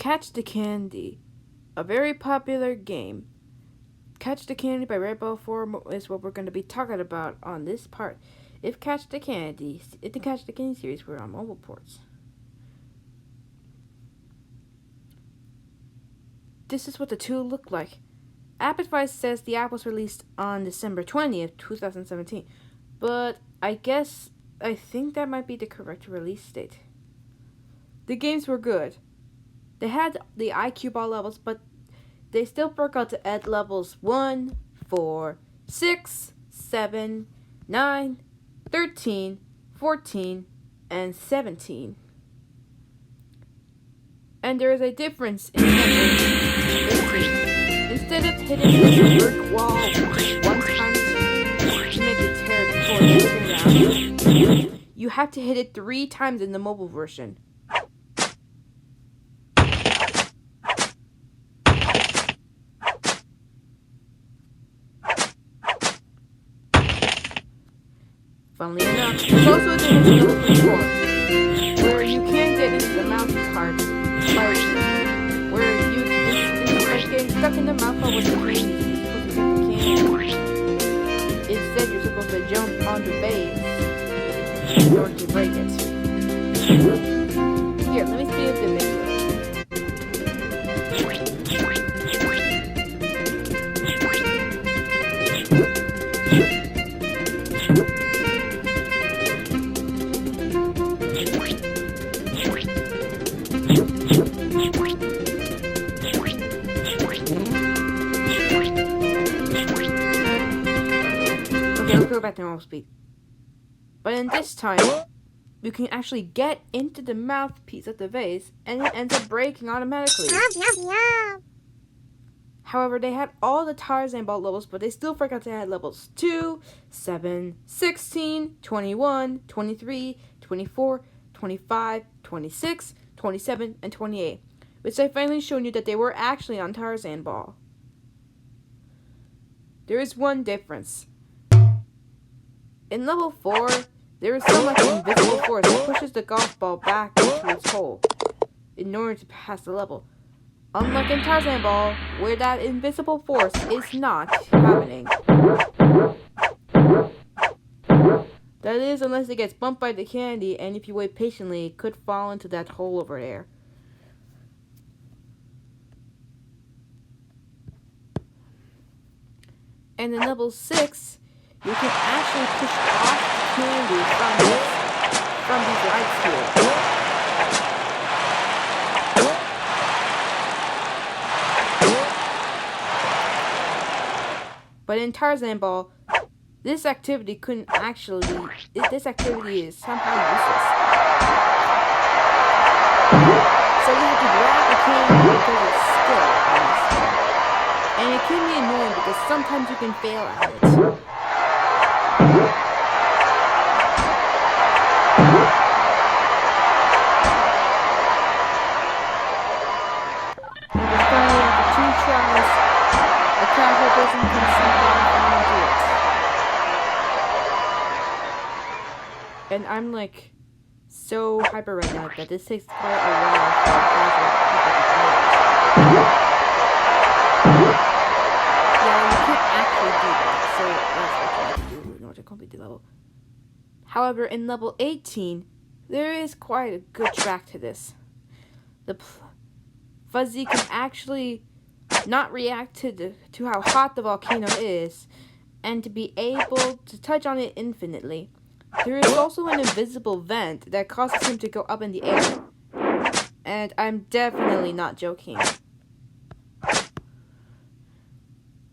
Catch the Candy, a very popular game. Catch the Candy by Red Ball 4 is what we're going to be talking about on this part. If the Catch the Candy series were on mobile ports. This is what the two look like. AppAdvice says the app was released on December 20th, 2017, but I think that might be the correct release date. The games were good. They had the IQ ball levels, but they still forgot to add levels 1, 4, 6, 7, 9, 13, 14, and 17. And there is a difference in numbers. Instead of hitting the brick wall one time to make it tear down, you have to hit it 3 times in the mobile version. Funnily enough, there's also a difference in level 4, where you can get into the mountain part, where you like getting stuck in the mountain with the candy. You're supposed to get the candy. Instead, you're supposed to jump on the base in order to break it. Here, let me speed up the video. Go back to normal speed. But in this time, you can actually get into the mouthpiece of the vase, and it ends up breaking automatically. However, they had all the Tarzan ball levels, but they still forgot to add levels 2, 7, 16, 21, 23, 24, 25, 26, 27, and 28, which I finally showed you that they were actually on Tarzan ball. There is one difference. In level 4, there is some like invisible force that pushes the golf ball back into its hole in order to pass the level. Unlike in Tarzan Ball, where that invisible force is not happening. That is, unless it gets bumped by the candy, and if you wait patiently, it could fall into that hole over there. And in level 6, you can actually push off the candy from these lights here. But in Tarzan Ball, this activity is somehow useless. So you have to grab the candy because it's still honest. And it can be annoying because sometimes you can fail at it. And I'm like so hyper right now that this takes quite a while for casual people to play it. Yeah, you can't actually do that, so that's what you need to do in order to complete the level. However, in level 18, there is quite a good track to this. The Fuzzy can actually not react to how hot the volcano is, and to be able to touch on it infinitely. There is also an invisible vent that causes him to go up in the air. And I'm definitely not joking.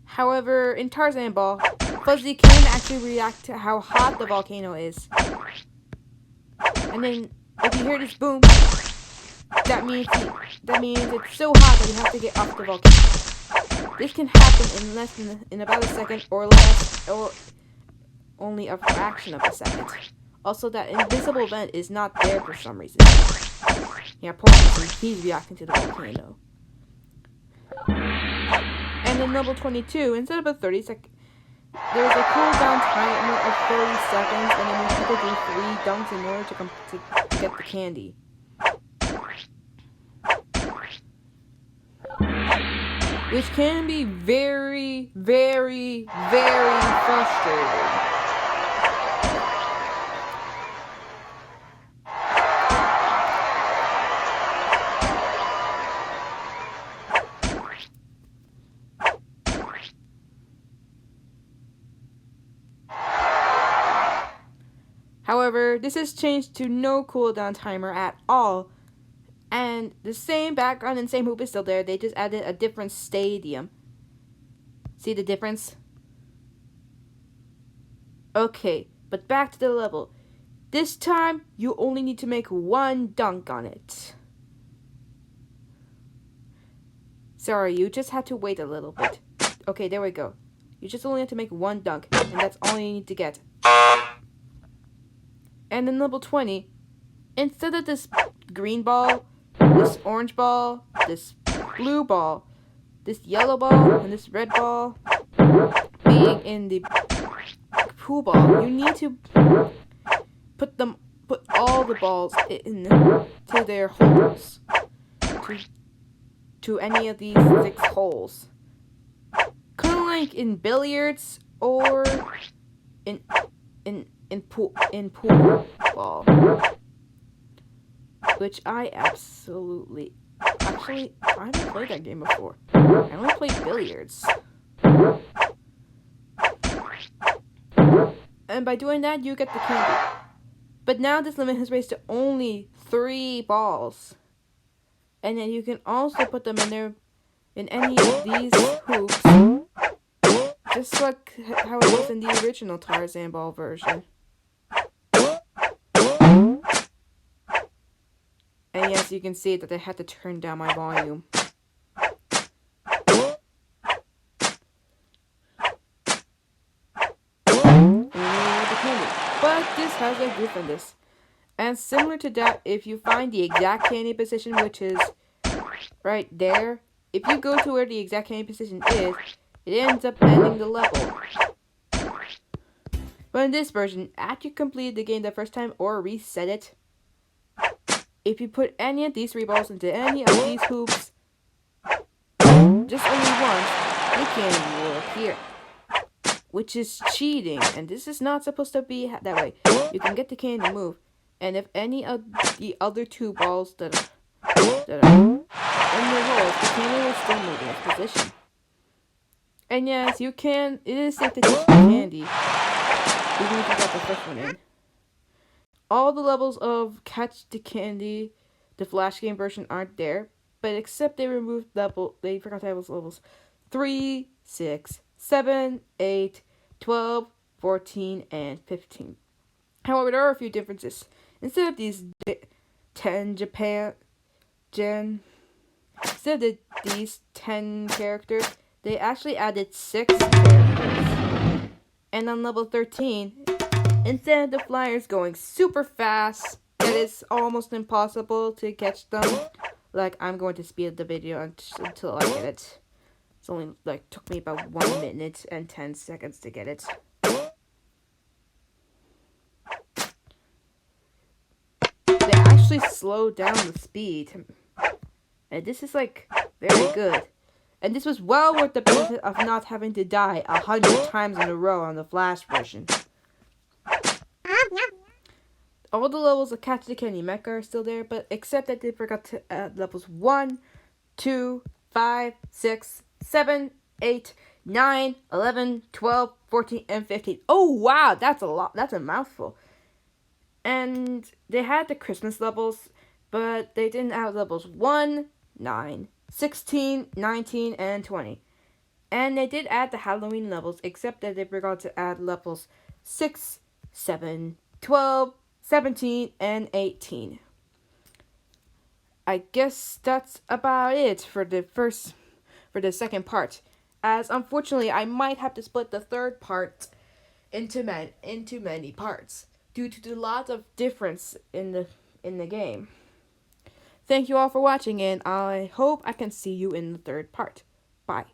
However, in Tarzan Ball, Fuzzy can actually react to how hot the volcano is. And then, if you hear this boom, that means it's so hot that he has to get off the volcano. This can happen in about a second or less, or only a fraction of a second. Also, that invisible vent is not there for some reason. Yeah, poor Fuzzy, he's reacting to the volcano. And in level 22, instead of a 30 second, there's a cooldown timer of 30 seconds, and then you have to do 3 dunks in order to get the candy. which can be very, very, very frustrating. However, this has changed to no cooldown timer at all, and the same background and same hoop is still there. They just added a different stadium. See the difference? Okay, but back to the level. This time, you only need to make one dunk on it. Sorry, you just had to wait a little bit. Okay, there we go. You just only have to make one dunk, and that's all you need to get. And in level 20, instead of this green ball, this orange ball, this blue ball, this yellow ball, and this red ball being in the pool ball, you need to put all the balls into their holes. To any of these 6 holes. Kind of like in billiards or in pool ball, which I actually I haven't played that game before. I only played billiards, and by doing that you get the candy. But now this limit has raised to only 3 balls, and then you can also put them in there in any of these hoops, just like how it was in the original Tarzan ball version. And yes, you can see that I had to turn down my volume. But this has a goof in this. And similar to that, if you find the exact candy position, which is right there, if you go to where the exact candy position is, it ends up ending the level. But in this version, after you complete the game the first time or reset it, if you put any of these 3 balls into any of these hoops, just only once, the candy will appear. Which is cheating, and this is not supposed to be that way. You can get the candy to move, and if any of the other 2 balls that are in the holes, the candy will still move in its position. And yes, you can, it is safe to touch the candy, even if you got the first one in. All the levels of Catch the Candy, the Flash game version, aren't there, but except they removed they forgot to have levels 3, 6, 7, 8, 12, 14, and 15. However, there are a few differences. Instead of these 10 these 10 characters, they actually added 6 characters. And on level 13, instead of the flyers going super fast, that is almost impossible to catch them. Like, I'm going to speed the video until I get it. It's only took me about 1 minute and 10 seconds to get it. They actually slowed down the speed. And this is very good. And this was well worth the benefit of not having to die 100 times in a row on the Flash version. All the levels of Catch the Candy Mecha are still there, but except that they forgot to add levels 1, 2, 5, 6, 7, 8, 9, 11, 12, 14, and 15. Oh, wow, that's a lot. That's a mouthful. And they had the Christmas levels, but they didn't add levels 1, 9, 16, 19, and 20. And they did add the Halloween levels, except that they forgot to add levels 6, 7, 12, 17, and 18. I guess that's about it for the second part. As unfortunately, I might have to split the third part into many parts due to the lot of difference in the game. Thank you all for watching, and I hope I can see you in the third part. Bye.